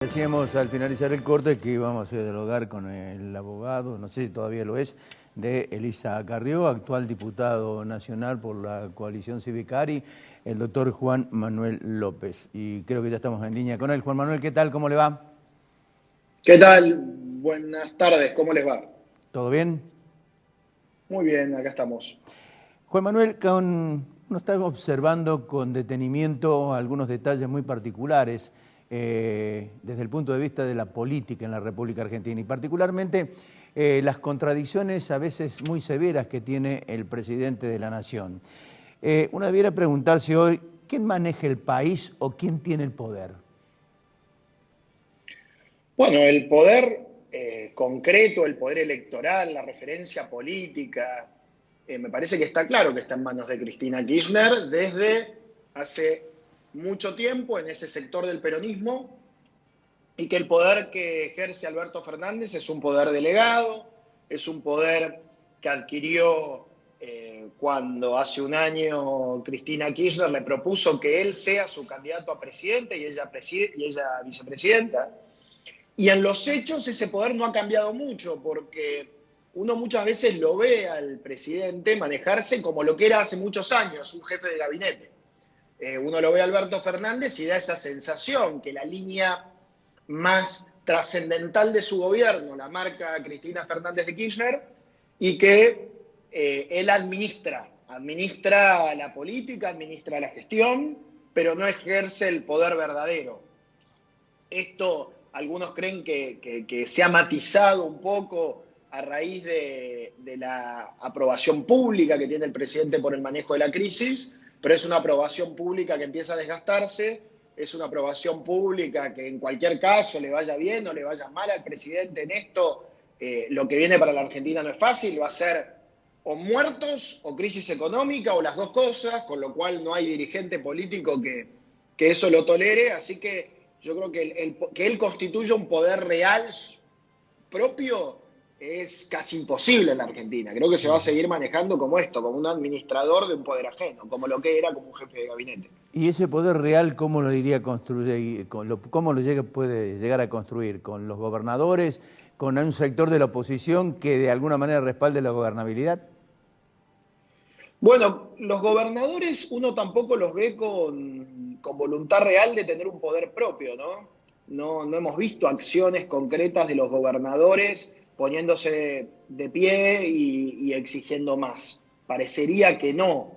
Decíamos al finalizar el corte que íbamos a dialogar con el abogado, no sé si todavía lo es, de Elisa Carrió, actual diputado nacional por la coalición Civicari, el doctor Juan Manuel López. Y creo que ya estamos en línea con él. Juan Manuel, ¿qué tal? ¿Cómo le va? ¿Qué tal? Buenas tardes, ¿cómo les va? ¿Todo bien? Muy bien, acá estamos. Juan Manuel, uno está observando con detenimiento algunos detalles muy particulares desde el punto de vista de la política en la República Argentina y particularmente las contradicciones a veces muy severas que tiene el presidente de la Nación. Uno debiera preguntarse hoy, ¿quién maneja el país o quién tiene el poder? Bueno, el poder concreto, el poder electoral, la referencia política, me parece que está claro que está en manos de Cristina Kirchner desde hace mucho tiempo en ese sector del peronismo y que el poder que ejerce Alberto Fernández es un poder delegado, es un poder que adquirió cuando hace un año Cristina Kirchner le propuso que él sea su candidato a presidente y ella vicepresidenta. Y en los hechos ese poder no ha cambiado mucho porque uno muchas veces lo ve al presidente manejarse como lo que era hace muchos años, un jefe de gabinete. Uno lo ve a Alberto Fernández y da esa sensación que la línea más trascendental de su gobierno la marca Cristina Fernández de Kirchner y que él administra la política, administra la gestión, pero no ejerce el poder verdadero. Esto algunos creen que se ha matizado un poco a raíz de la aprobación pública que tiene el presidente por el manejo de la crisis, pero es una aprobación pública que empieza a desgastarse, es una aprobación pública que en cualquier caso le vaya bien o le vaya mal al presidente en esto, lo que viene para la Argentina no es fácil, va a ser o muertos o crisis económica o las dos cosas, con lo cual no hay dirigente político que eso lo tolere, así que yo creo que él constituya un poder real propio es casi imposible en la Argentina. Creo que se va a seguir manejando como esto, como un administrador de un poder ajeno, como lo que era como un jefe de gabinete. ¿Y ese poder real cómo lo diría construir, cómo puede llegar a construir? ¿Con los gobernadores, con un sector de la oposición que de alguna manera respalde la gobernabilidad? Bueno, los gobernadores uno tampoco los ve con voluntad real de tener un poder propio, ¿no? No hemos visto acciones concretas de los gobernadores poniéndose de pie y exigiendo más. Parecería que no.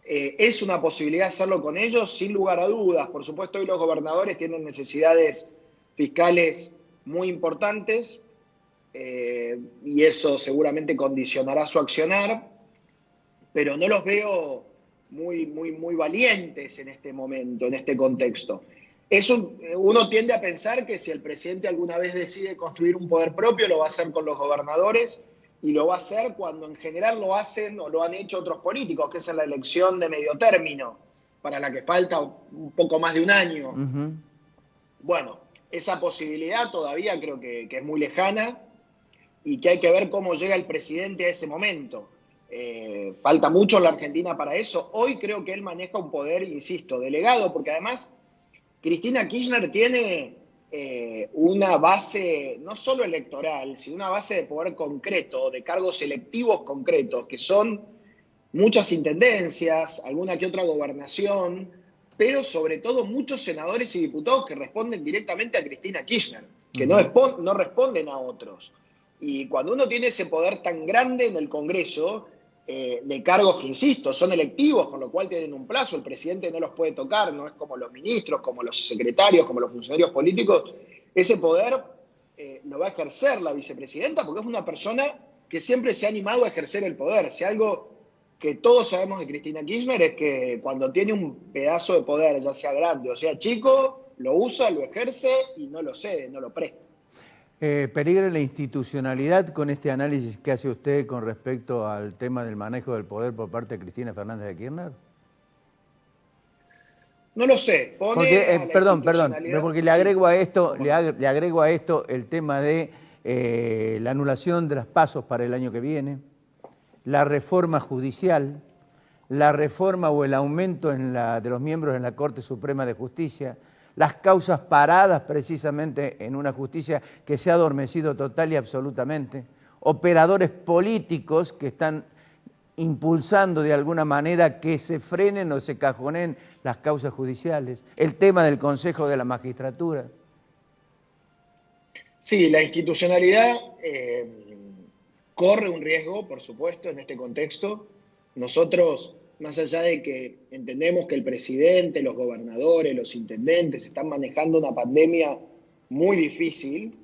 ¿Es una posibilidad hacerlo con ellos? Sin lugar a dudas. Por supuesto, hoy los gobernadores tienen necesidades fiscales muy importantes y eso seguramente condicionará su accionar, pero no los veo muy valientes en este momento, en este contexto. Uno tiende a pensar que si el presidente alguna vez decide construir un poder propio, lo va a hacer con los gobernadores y lo va a hacer cuando en general lo hacen o lo han hecho otros políticos, que es en la elección de medio término, para la que falta un poco más de un año. Bueno, esa posibilidad todavía creo que es muy lejana y que hay que ver cómo llega el presidente a ese momento. Falta mucho en la Argentina para eso. Hoy creo que él maneja un poder, insisto, delegado, porque además Cristina Kirchner tiene una base no solo electoral, sino una base de poder concreto, de cargos electivos concretos, que son muchas intendencias, alguna que otra gobernación, pero sobre todo muchos senadores y diputados que responden directamente a Cristina Kirchner, que no responden a otros. Y cuando uno tiene ese poder tan grande en el Congreso, de cargos que, insisto, son electivos, con lo cual tienen un plazo, el presidente no los puede tocar, no es como los ministros, como los secretarios, como los funcionarios políticos, ese poder lo va a ejercer la vicepresidenta porque es una persona que siempre se ha animado a ejercer el poder. Si algo que todos sabemos de Cristina Kirchner es que cuando tiene un pedazo de poder, ya sea grande o sea chico, lo usa, lo ejerce y no lo cede, no lo presta. ¿Peligra la institucionalidad con este análisis que hace usted con respecto al tema del manejo del poder por parte de Cristina Fernández de Kirchner? No lo sé, pone Porque, a la perdón, institucionalidad. porque le Sí, agrego a esto, perdón. le agrego a esto el tema de la anulación de las PASO para el año que viene, la reforma judicial, la reforma o el aumento de los miembros en la Corte Suprema de Justicia, las causas paradas precisamente en una justicia que se ha adormecido total y absolutamente, operadores políticos que están impulsando de alguna manera que se frenen o se cajoneen las causas judiciales, el tema del Consejo de la Magistratura. Sí, la institucionalidad corre un riesgo, por supuesto, en este contexto. Nosotros, más allá de que entendemos que el presidente, los gobernadores, los intendentes están manejando una pandemia muy difícil,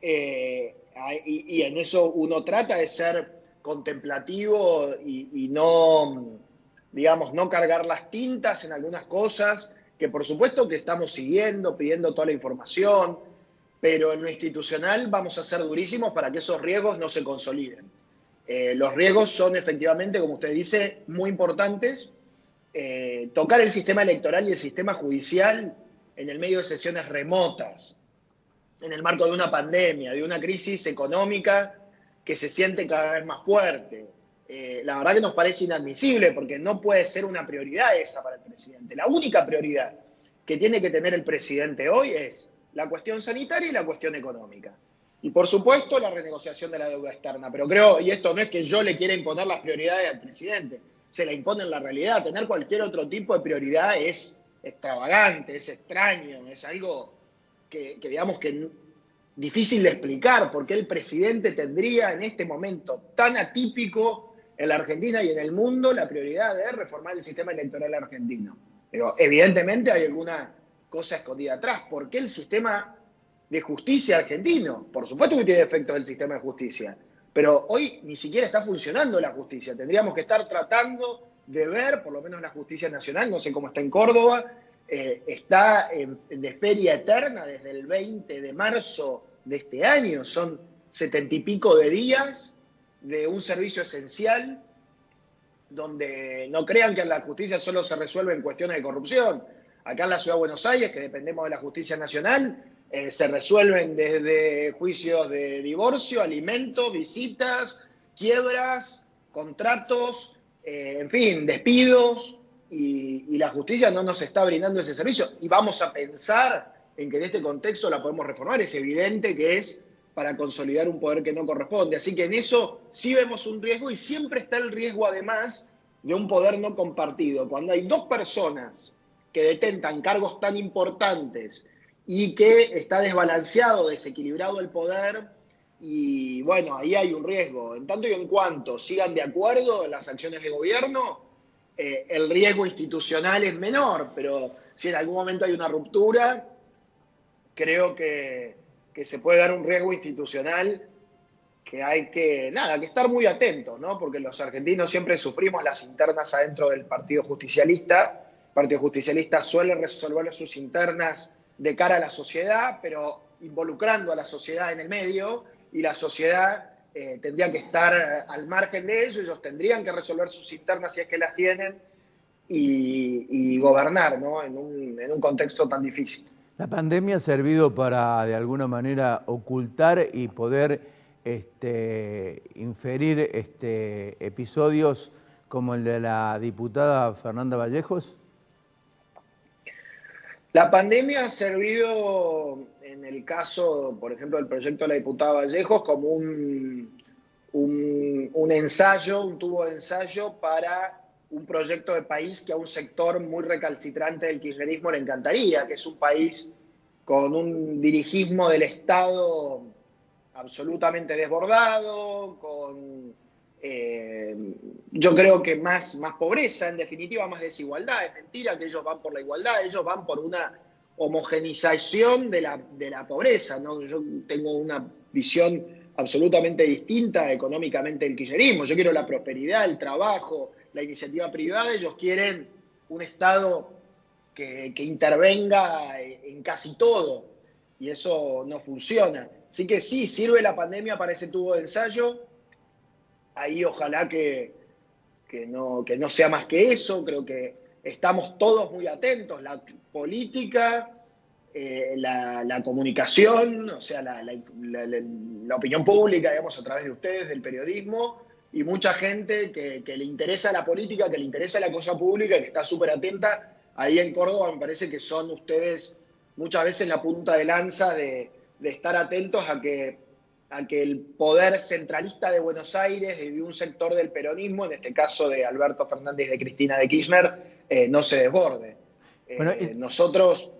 y en eso uno trata de ser contemplativo y no, digamos, no cargar las tintas en algunas cosas, que por supuesto que estamos siguiendo, pidiendo toda la información, pero en lo institucional vamos a ser durísimos para que esos riesgos no se consoliden. Los riesgos son efectivamente, como usted dice, muy importantes. Tocar el sistema electoral y el sistema judicial en el medio de sesiones remotas, en el marco de una pandemia, de una crisis económica que se siente cada vez más fuerte. La verdad que nos parece inadmisible porque no puede ser una prioridad esa para el presidente. La única prioridad que tiene que tener el presidente hoy es la cuestión sanitaria y la cuestión económica. Y por supuesto la renegociación de la deuda externa. Pero creo, y esto no es que yo le quiera imponer las prioridades al presidente, se la impone en la realidad. Tener cualquier otro tipo de prioridad es extravagante, es extraño, es algo que digamos que difícil de explicar por qué el presidente tendría en este momento tan atípico en la Argentina y en el mundo la prioridad de reformar el sistema electoral argentino. Pero evidentemente hay alguna cosa escondida atrás. ¿Por qué el sistema de justicia argentino? Por supuesto que tiene defectos el sistema de justicia, pero hoy ni siquiera está funcionando la justicia. Tendríamos que estar tratando de ver, por lo menos la justicia nacional, no sé cómo está en Córdoba, está de feria eterna desde el 20 de marzo de este año. Son 70 y pico de días de un servicio esencial donde no crean que en la justicia solo se resuelven cuestiones de corrupción. Acá en la Ciudad de Buenos Aires, que dependemos de la justicia nacional, se resuelven desde juicios de divorcio, alimentos, visitas, quiebras, contratos, en fin, despidos, y la justicia no nos está brindando ese servicio. Y vamos a pensar en que en este contexto la podemos reformar. Es evidente que es para consolidar un poder que no corresponde. Así que en eso sí vemos un riesgo, y siempre está el riesgo además de un poder no compartido. Cuando hay dos personas que detentan cargos tan importantes y que está desbalanceado, desequilibrado el poder, y bueno, ahí hay un riesgo. En tanto y en cuanto sigan de acuerdo en las acciones de gobierno, el riesgo institucional es menor, pero si en algún momento hay una ruptura, creo que se puede dar un riesgo institucional que hay que estar muy atentos, ¿no? Porque los argentinos siempre sufrimos las internas adentro del Partido Justicialista. El Partido Justicialista suele resolver sus internas de cara a la sociedad, pero involucrando a la sociedad en el medio, y la sociedad tendría que estar al margen de eso. Ellos tendrían que resolver sus internas si es que las tienen y gobernar, ¿no? en un contexto tan difícil. La pandemia ha servido para, de alguna manera, ocultar y poder inferir episodios como el de la diputada Fernanda Vallejos. La pandemia ha servido, en el caso, por ejemplo, del proyecto de la diputada Vallejos, como un ensayo, un tubo de ensayo para un proyecto de país que a un sector muy recalcitrante del kirchnerismo le encantaría, que es un país con un dirigismo del Estado absolutamente desbordado, con, yo creo que más pobreza, en definitiva, más desigualdad. Es mentira que ellos van por la igualdad, ellos van por una homogenización de la pobreza, ¿no? Yo tengo una visión absolutamente distinta económicamente del kirchnerismo. Yo quiero la prosperidad, el trabajo, la iniciativa privada. Ellos quieren un Estado que intervenga en casi todo, y eso no funciona. Así que sí, sirve la pandemia para ese tubo de ensayo. Ahí ojalá que no sea más que eso. Creo que estamos todos muy atentos, la política, la comunicación, o sea, la opinión pública, digamos, a través de ustedes, del periodismo, y mucha gente que le interesa la política, que le interesa la cosa pública y que está súper atenta. Ahí en Córdoba me parece que son ustedes muchas veces la punta de lanza de estar atentos a que el poder centralista de Buenos Aires y de un sector del peronismo, en este caso de Alberto Fernández y de Cristina de Kirchner, no se desborde. Bueno, Nosotros,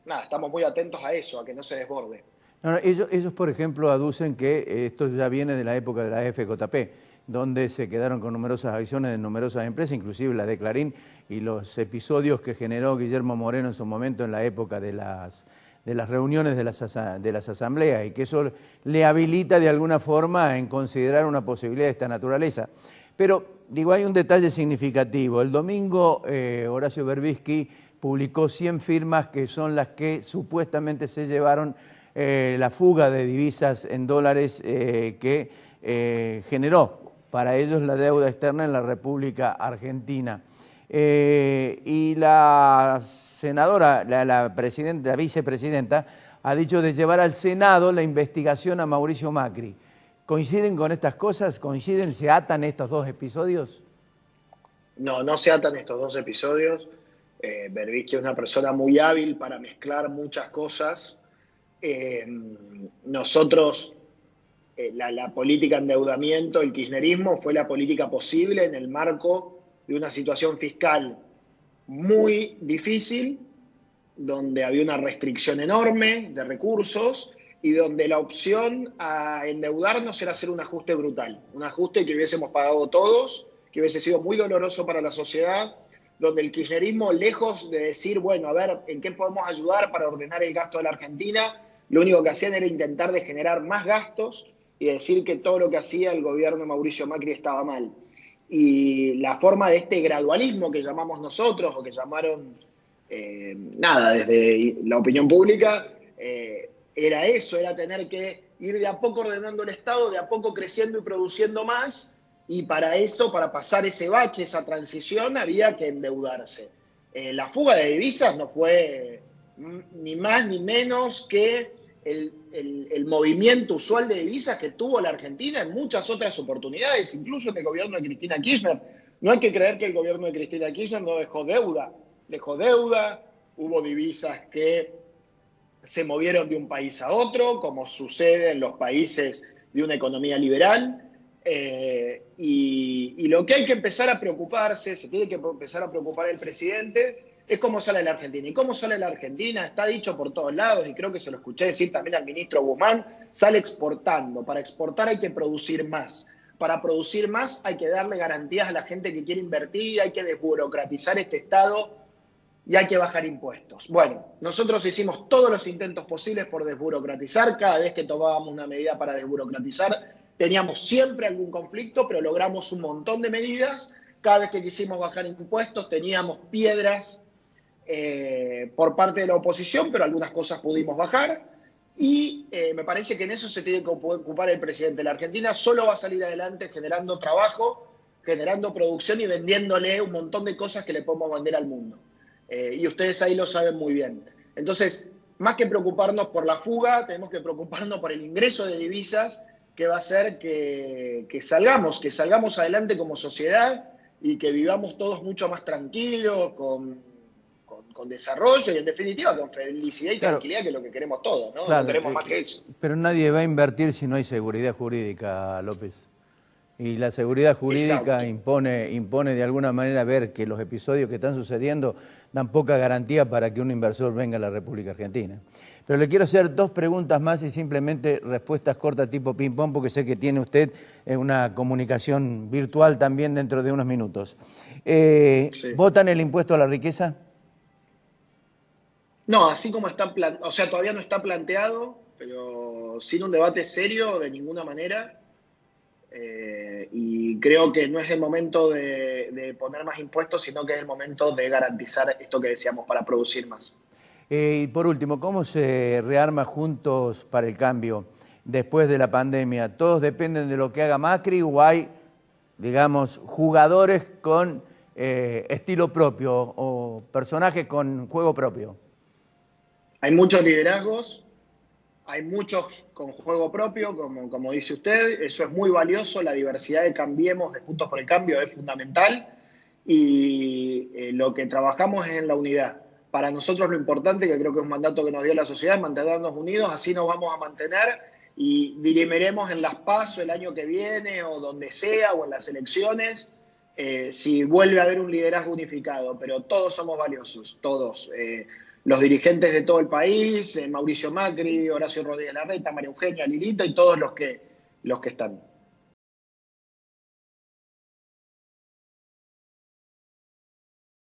nada, estamos muy atentos a eso, a que no se desborde. no, ellos, por ejemplo, aducen que esto ya viene de la época de la FJP, donde se quedaron con numerosas acciones de numerosas empresas, inclusive la de Clarín, y los episodios que generó Guillermo Moreno en su momento en la época de las reuniones de las asambleas, y que eso le habilita de alguna forma en considerar una posibilidad de esta naturaleza. Pero, digo, hay un detalle significativo. El domingo Horacio Berbisky publicó 100 firmas que son las que supuestamente se llevaron la fuga de divisas en dólares que generó para ellos la deuda externa en la República Argentina. Y la senadora, la vicepresidenta, ha dicho de llevar al Senado la investigación a Mauricio Macri. ¿Coinciden con estas cosas? ¿Coinciden? ¿Se atan estos dos episodios? No, no se atan estos dos episodios. Berbisky es una persona muy hábil para mezclar muchas cosas. Nosotros, la política de endeudamiento, el kirchnerismo, fue la política posible en el marco de una situación fiscal muy difícil, donde había una restricción enorme de recursos y donde la opción a endeudarnos era hacer un ajuste brutal, un ajuste que hubiésemos pagado todos, que hubiese sido muy doloroso para la sociedad, donde el kirchnerismo, lejos de decir, bueno, a ver, ¿en qué podemos ayudar para ordenar el gasto de la Argentina?, lo único que hacían era intentar de generar más gastos y decir que todo lo que hacía el gobierno de Mauricio Macri estaba mal. Y la forma de este gradualismo que llamamos nosotros, o que llamaron, desde la opinión pública, era eso, era tener que ir de a poco ordenando el Estado, de a poco creciendo y produciendo más, y para eso, para pasar ese bache, esa transición, había que endeudarse. La fuga de divisas no fue ni más ni menos que el movimiento usual de divisas que tuvo la Argentina en muchas otras oportunidades, incluso en el gobierno de Cristina Kirchner. No hay que creer que el gobierno de Cristina Kirchner no dejó deuda. Hubo divisas que se movieron de un país a otro, como sucede en los países de una economía liberal. Y lo que hay que empezar a preocuparse, se tiene que empezar a preocupar el presidente, es cómo sale la Argentina. ¿Y cómo sale la Argentina? Está dicho por todos lados, y creo que se lo escuché decir también al ministro Guzmán, sale exportando. Para exportar hay que producir más. Para producir más hay que darle garantías a la gente que quiere invertir, hay que desburocratizar este Estado y hay que bajar impuestos. Bueno, nosotros hicimos todos los intentos posibles por desburocratizar. Cada vez que tomábamos una medida para desburocratizar, teníamos siempre algún conflicto, pero logramos un montón de medidas. Cada vez que quisimos bajar impuestos, teníamos piedras por parte de la oposición, pero algunas cosas pudimos bajar. Y me parece que en eso se tiene que ocupar el presidente. La Argentina solo va a salir adelante generando trabajo, generando producción y vendiéndole un montón de cosas que le podemos vender al mundo. Y ustedes ahí lo saben muy bien. Entonces, más que preocuparnos por la fuga, tenemos que preocuparnos por el ingreso de divisas, que va a hacer que salgamos adelante como sociedad y que vivamos todos mucho más tranquilos, con desarrollo y, en definitiva, con felicidad y tranquilidad, que es lo que queremos todos, ¿no? Claro, no queremos más que eso. Pero nadie va a invertir si no hay seguridad jurídica, López. Y la seguridad jurídica impone de alguna manera ver que los episodios que están sucediendo dan poca garantía para que un inversor venga a la República Argentina. Pero le quiero hacer dos preguntas más y simplemente respuestas cortas tipo ping-pong, porque sé que tiene usted una comunicación virtual también dentro de unos minutos. Sí. ¿Votan el impuesto a la riqueza? No, así como está planteado, o sea, todavía no está planteado, pero sin un debate serio de ninguna manera. Y creo que no es el momento de poner más impuestos, sino que es el momento de garantizar esto que decíamos, para producir más. Y por último, ¿cómo se rearma Juntos para el Cambio después de la pandemia? ¿Todos dependen de lo que haga Macri o hay, digamos, jugadores con estilo propio o personajes con juego propio? Hay muchos liderazgos, hay muchos con juego propio, como dice usted. Eso es muy valioso. La diversidad de Cambiemos, de Juntos por el Cambio, es fundamental. Y lo que trabajamos es en la unidad. para nosotros lo importante, que creo que es un mandato que nos dio la sociedad, es mantenernos unidos, así nos vamos a mantener y dirimiremos en las PASO el año que viene o donde sea o en las elecciones si vuelve a haber un liderazgo unificado, pero todos somos valiosos, todos. Los dirigentes de todo el país, Mauricio Macri, Horacio Rodríguez Larreta, María Eugenia, Lilita y todos los que están.